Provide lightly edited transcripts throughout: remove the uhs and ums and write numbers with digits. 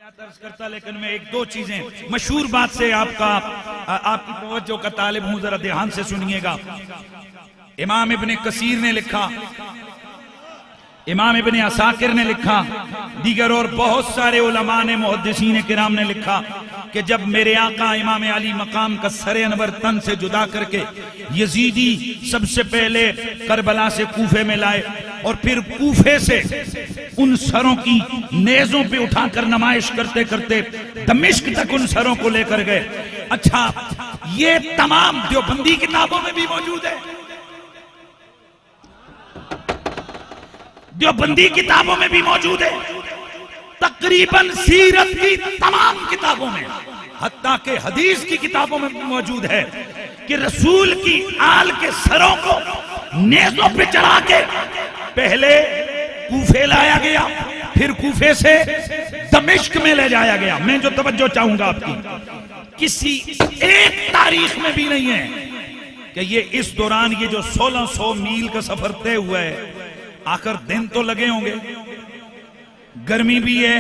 दर्ज करता, लेकिन मैं एक दो चीजें मशहूर बात से आपकी तवज्जो का तालिब हूं, जरा ध्यान से सुनिएगा। इमाम इब्ने कसीर ने लिखा, इमाम इब्ने असाकिर ने लिखा, दीगर और बहुत सारे उलमा ने, मुहद्दिसीन किराम ने लिखा कि जब मेरे आका इमाम अली मकाम का सरे अनवर तन से जुदा करके यजीदी सबसे पहले करबला से कूफे में लाए और फिर कूफे से उन सरों की नेजों पे उठाकर नमाइश करते करते दमिश्क तक उन सरों को लेकर गए। अच्छा, ये तमाम देवबंदी किताबों में भी मौजूद है, देवबंदी किताबों में भी मौजूद है, तकरीबन सीरत की तमाम किताबों में, हत्ता के हदीस की किताबों में भी मौजूद है कि रसूल की आल के सरों को नेजों पे चढ़ा के पहले कूफे लाया गया, फिर कूफे से दमिश्क में ले जाया गया। मैं जो तवज्जो चाहूंगा आपकी, किसी एक तारीख में भी नहीं है कि ये इस दौरान ये जो 1600 मील का सफर तय हुआ है, आखिर दिन तो लगे होंगे, गर्मी भी है,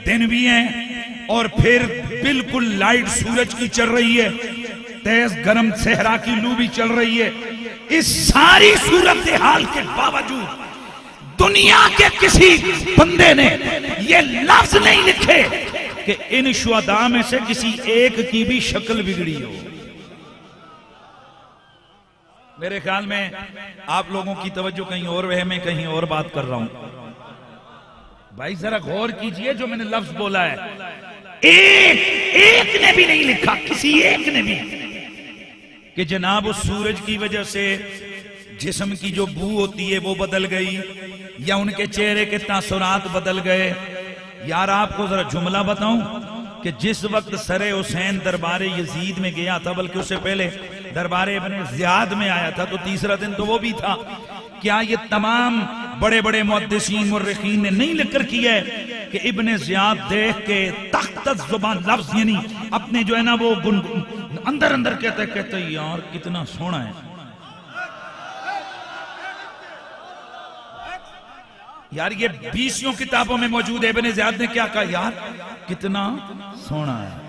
दिन भी है, और फिर बिल्कुल लाइट सूरज की चल रही है, तेज गर्म सहरा की लू भी चल रही है। इस सारी सूरत हाल के बावजूद दुनिया के किसी बंदे ने ये लफ्ज नहीं लिखे कि इन शुहदा में से किसी एक की भी शक्ल बिगड़ी हो। मेरे ख्याल में आप लोगों की तवज्जो कहीं और है, मैं कहीं और बात कर रहा हूं। भाई जरा गौर कीजिए जो मैंने लफ्ज बोला है, एक ने भी नहीं लिखा, किसी एक ने भी, कि जनाब उस सूरज की वजह से जिस्म की जो बू होती है वो बदल गई, या उनके चेहरे के तासुरात बदल गए। यार आपको जरा जुमला बताऊं कि जिस वक्त सरे हुसैन दरबारे यजीद में गया था, बल्कि उससे पहले दरबारे इब्ने ज़ियाद में आया था, तो तीसरा दिन तो वो भी था। क्या ये तमाम बड़े बड़े मुहद्दिसीन मुर्रिखीन ने नहीं लिखकर किया है कि इब्ने ज़ियाद देख के तख्त जुबान लफ्ज यानी अपने जो है ना वो अंदर अंदर कहते यार कितना सोना है, यार ये 20 किताबों में मौजूद है। इब्ने ज़ियाद ने क्या कहा, यार कितना सोना है।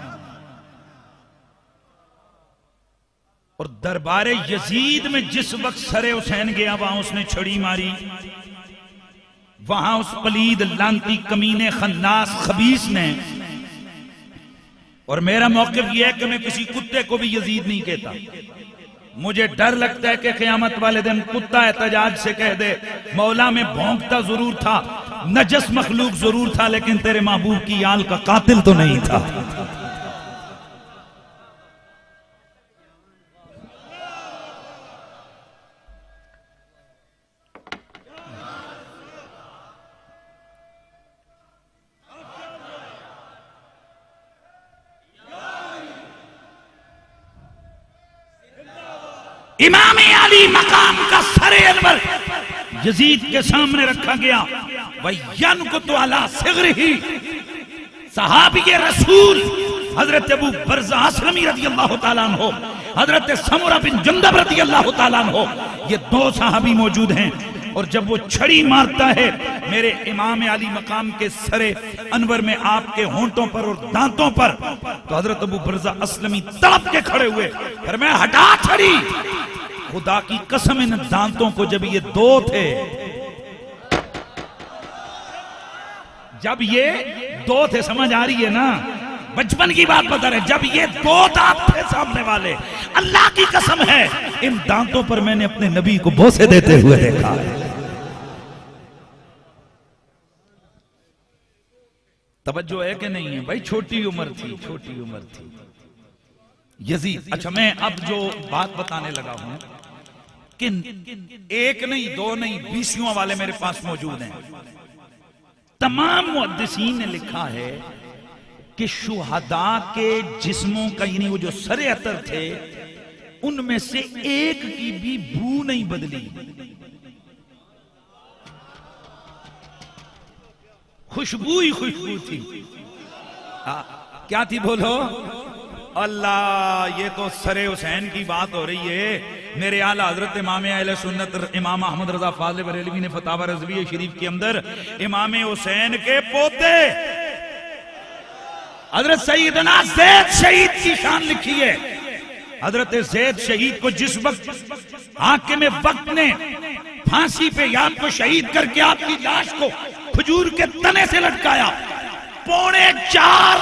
और दरबारे यजीद में जिस वक्त सरे हुसैन गया, वहां उसने छड़ी मारी, वहां उस पलीद लांती कमीने खन्नास खबीस ने, और मेरा मौक़िफ़ यह है कि मैं किसी कुत्ते को भी यजीद नहीं कहता। मुझे डर लगता है कि क़यामत वाले दिन कुत्ता एहतजाज से कह दे, मौला में भौंकता जरूर था, नजस मखलूक जरूर था, लेकिन तेरे महबूब की आल का कातिल तो नहीं था। इमाम अली मकाम का सरे अनवर यजीद के सामने रखा गया। वयन को तो अला सिग़र ही सहाबी रसूल हजरत अबू बरज़ा असलमी रज़ी अल्लाह तआला अन्हु, हजरत समुरा बिन जंदब रज़ी अल्लाह तआला अन्हु, ये दो सहाबी मौजूद हैं। और जब वो छड़ी मारता है मेरे इमाम अली मकाम के सरे अनवर में, आपके होंठों पर और दांतों पर, तो हजरत अबू बरज़ा असलमी तड़प के खड़े हुए, फिर मैं हटा छड़ी, खुदा की कसम इन दांतों को जब ये दो थे, जब ये दो थे, समझ आ रही है ना, बचपन की बात बता रहे, जब ये दो दांत थे सामने वाले, अल्लाह की कसम है इन दांतों पर मैंने अपने नबी को बोसे देते हुए देखा। तवज्जो है कि नहीं है भाई? छोटी उम्र थी, छोटी उम्र थी यजीद। अच्छा, मैं अब जो बात बताने लगा हूं कि एक नहीं, दो नहीं, 20 वाले मेरे पास मौजूद हैं। तमाम मुहद्दिसीन ने लिखा है कि शुहदा के जिस्मों का, यानी वो जो सरे अतर थे, उनमें से एक की भी बू नहीं बदली, खुशबू ही खुशबू थी। क्या थी बोलो? अल्लाह, ये तो सरे हुसैन की बात हो रही है। मेरे आला हजरत इमाम अहले सुन्नत इमाम अहमद रजा फाज़िल बरेलवी ने फतावा रज़विया शरीफ के अंदर इमाम हुसैन के पोते हजरत सईदना ज़ैद शहीद की शान लिखी है। हजरत ज़ैद शहीद को जिस वक्त हाकिम वक्त ने फांसी पे या आपको शहीद करके आपकी लाश को खजूर के तने से लटकाया, 4.5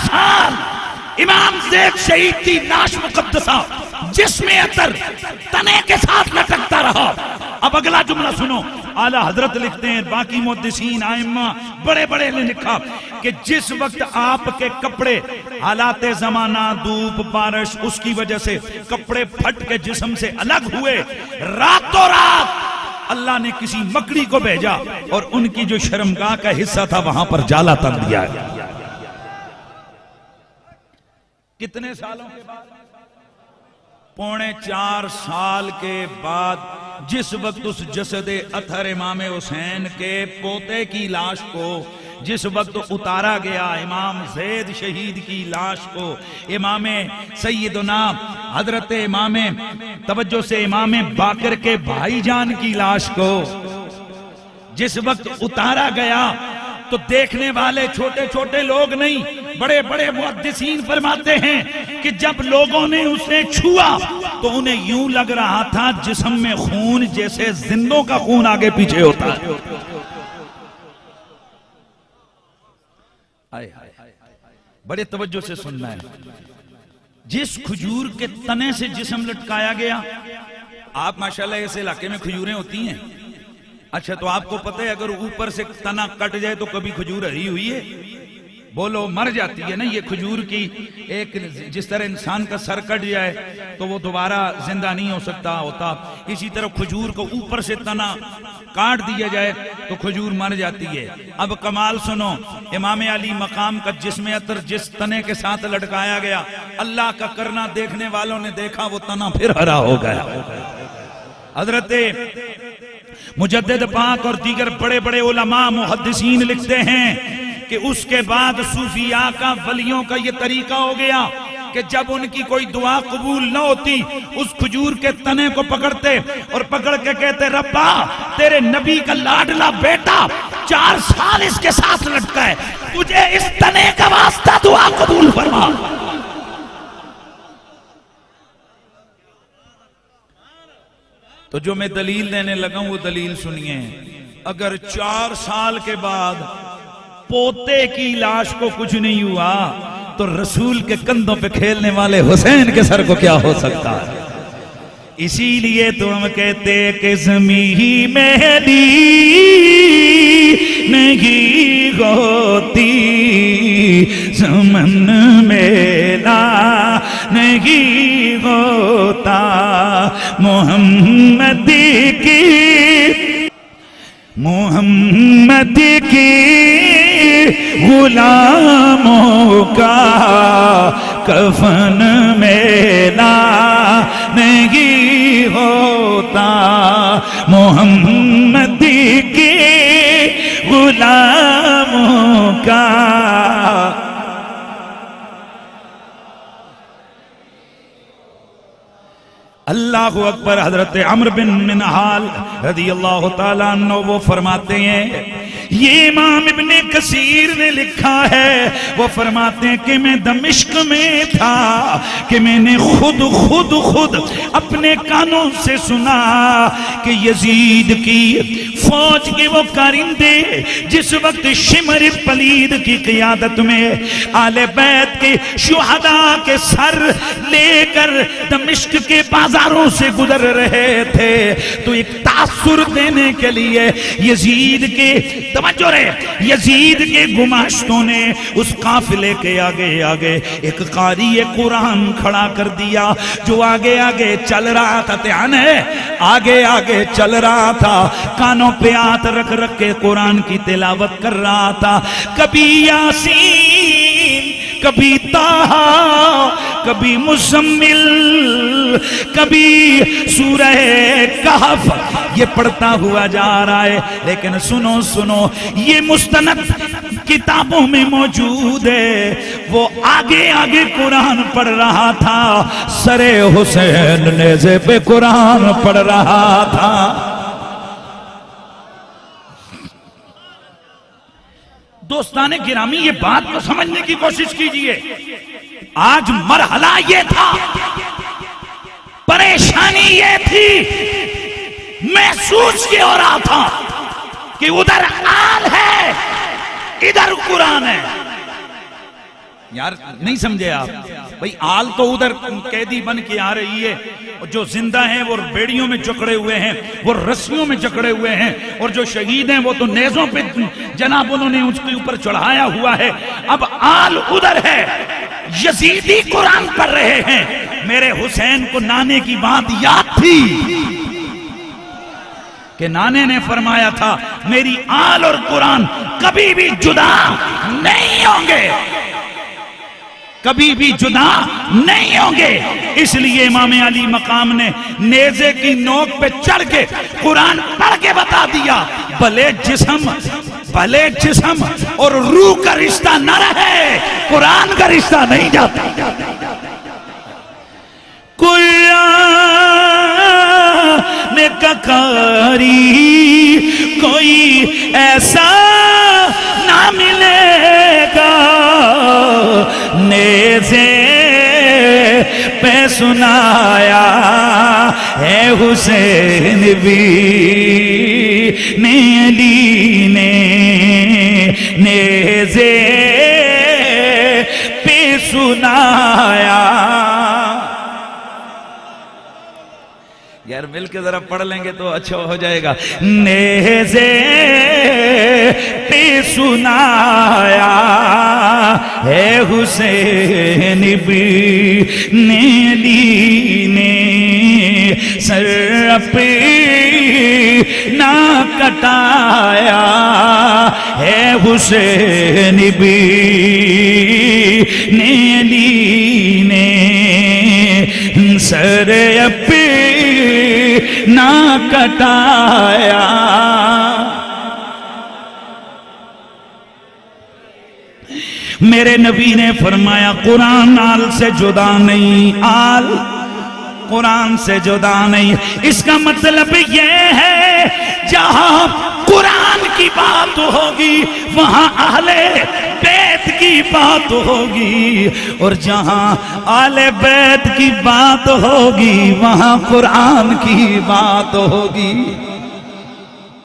साल इमाम ज़ैद शहीद की लाश मुकद्दसा जिसमें अतर तने के साथ लटकता रहा। अब अगला जुमला सुनो, आला हजरत लिखते हैं, बाकी मुहद्दिसीन आइम्मा बड़े बड़े ने लिखा कि जिस वक्त आपके कपड़े हालात जमाना धूप बारिश उसकी वजह से कपड़े फट के जिस्म से अलग हुए, रातों रात अल्लाह ने किसी मकड़ी को भेजा और उनकी जो शर्मगाह का हिस्सा था वहां पर जाला तन दिया। कितने सालों के बाद? 4.5 साल के बाद जिस वक्त उस जसदे अथर इमाम हुसैन के पोते की लाश को जिस वक्त उतारा गया, इमाम ज़ैद शहीद की लाश को, इमाम सैयदना हजरत इमाम तवज्जो से इमाम बाकर के भाईजान की लाश को जिस वक्त उतारा गया तो देखने वाले छोटे छोटे लोग नहीं, बड़े बड़े मुहद्दिसीन फरमाते हैं कि जब लोगों ने उसे छुआ तो उन्हें यूं लग रहा था जिस्म में खून जैसे जिंदों का खून आगे पीछे होता है। आए बड़े तवज्जो से सुनना है। जिस खजूर के तने से जिस्म लटकाया गया, आप माशाल्लाह इस इलाके में खजूरें होती हैं। अच्छा, तो आपको पता है अगर ऊपर से तना कट जाए तो कभी खजूर हरी हुई है? बोलो, मर जाती है ना। ये खजूर की एक, जिस तरह इंसान का सर कट जाए तो वो दोबारा जिंदा नहीं हो सकता होता, इसी तरह खजूर को ऊपर से तना काट दिया जाए तो खजूर मर जाती है। अब कमाल सुनो, इमाम अली मकाम का जिस्म अतर जिस तने के साथ लटकाया गया, अल्लाह का करना देखने वालों ने देखा वो तना फिर हरा हो गया। हजरत मुजद्दिद पाक और दीगर बड़े बड़े उलमा मुहद्दिसीन लिखते हैं कि उसके बाद सूफिया का, वलियों का ये तरीका हो गया कि जब उनकी कोई दुआ कबूल न होती, उस खजूर के तने को पकड़ते और पकड़ के कहते, रब्बा तेरे नबी का लाडला बेटा 4 साल इसके साथ लटका है, तुझे इस तने का वास्ता दुआ कबूल फरमा। तो जो मैं दलील देने लगा हूं वो दलील सुनिए। अगर 4 साल के बाद पोते की लाश को कुछ नहीं हुआ तो रसूल के कंधों पे खेलने वाले हुसैन के सर को क्या हो सकता है? इसीलिए तो हम कहते कि ज़मीं मेहदी नहीं होती, ज़मन मेला नहीं होता, मोहम्मद की गुलामों का कफन मेला नहीं होता, मोहम्मद के गुलामों का। अल्लाहु अकबर। हजरत अम्र बिन मिनहाल रज़ी अल्लाह ताला अन्हु वो फरमाते हैं, ये इमाम इब्ने कसीर ने लिखा है, वो फरमाते हैं कि मैं दमिश्क में था कि मैंने खुद अपने कानों से सुना कि यजीद की फौज के वो कारिंदे जिस वक्त शिमर पलीद की क़ियादत में आले बैत के शुहदा के सर लेकर दमिश्क के बाजारों से गुजर रहे थे, तो एक तासुर देने के लिए यजीद के, तवज्जो रे, यजीद के गुमाश्तों ने उस काफिले के आगे एक कारी कुरान खड़ा कर दिया जो आगे आगे चल रहा था। ध्यान है, आगे चल रहा था, कानों पे हाथ रख के कुरान की तिलावत कर रहा था। कभी यासीन, कभी ताहा, कभी मुज़म्मिल, कभी सूरह कहफ, ये पढ़ता हुआ जा रहा है। लेकिन सुनो, ये मुस्तनद किताबों में मौजूद है, वो आगे कुरान पढ़ रहा था, सरे हुसैन नेज़े पे कुरान पढ़ रहा था। दोस्ताने गिरामी, ये बात को समझने की कोशिश कीजिए। आज मरहला ये था, परेशानी ये थी, महसूस ये हो रहा था कि उधर आल है, इधर कुरान है। यार नहीं समझे आप भाई, आल तो उधर कैदी बन के आ रही है, और जो जिंदा हैं वो बेड़ियों में जकड़े हुए हैं, वो रस्सियों में जकड़े हुए हैं, और जो शहीद हैं वो तो नेज़ों पे जनाब उन्होंने उसके ऊपर चढ़ाया हुआ है। अब आल उधर है, यजीदी कुरान पढ़ रहे हैं। मेरे हुसैन को नाने की बात याद थी कि नाने ने फरमाया था मेरी आल और कुरान कभी भी जुदा नहीं होंगे, कभी भी जुदा नहीं होंगे। इसलिए इमाम अली मकाम ने नेज़े की नोक पे चढ़ के कुरान पढ़ के बता दिया, भले जिस्म और रूह का रिश्ता न रहे, कुरान का रिश्ता नहीं जाता। कुरान का कारी कोई ऐसा ना मिलेगा, नेज़े पे सुनाया है हुसैन भी ने अली ने, नेज़े पे सुनाया। यार मिल के जरा पढ़ लेंगे तो अच्छा हो जाएगा। नेज़े पे सुनाया है हुसैन भी ने अली ने, सर पे ना कटाया है हुसैन भी ने अली ने, सर पे ना कटाया। मेरे नबी ने फरमाया कुरान आल से जुदा नहीं, आल कुरान से जुदा नहीं। इसका मतलब यह है जहां कुरान की बात होगी वहां अहले बैत की बात होगी, और जहां आले बैत की बात होगी वहां कुरान की बात होगी।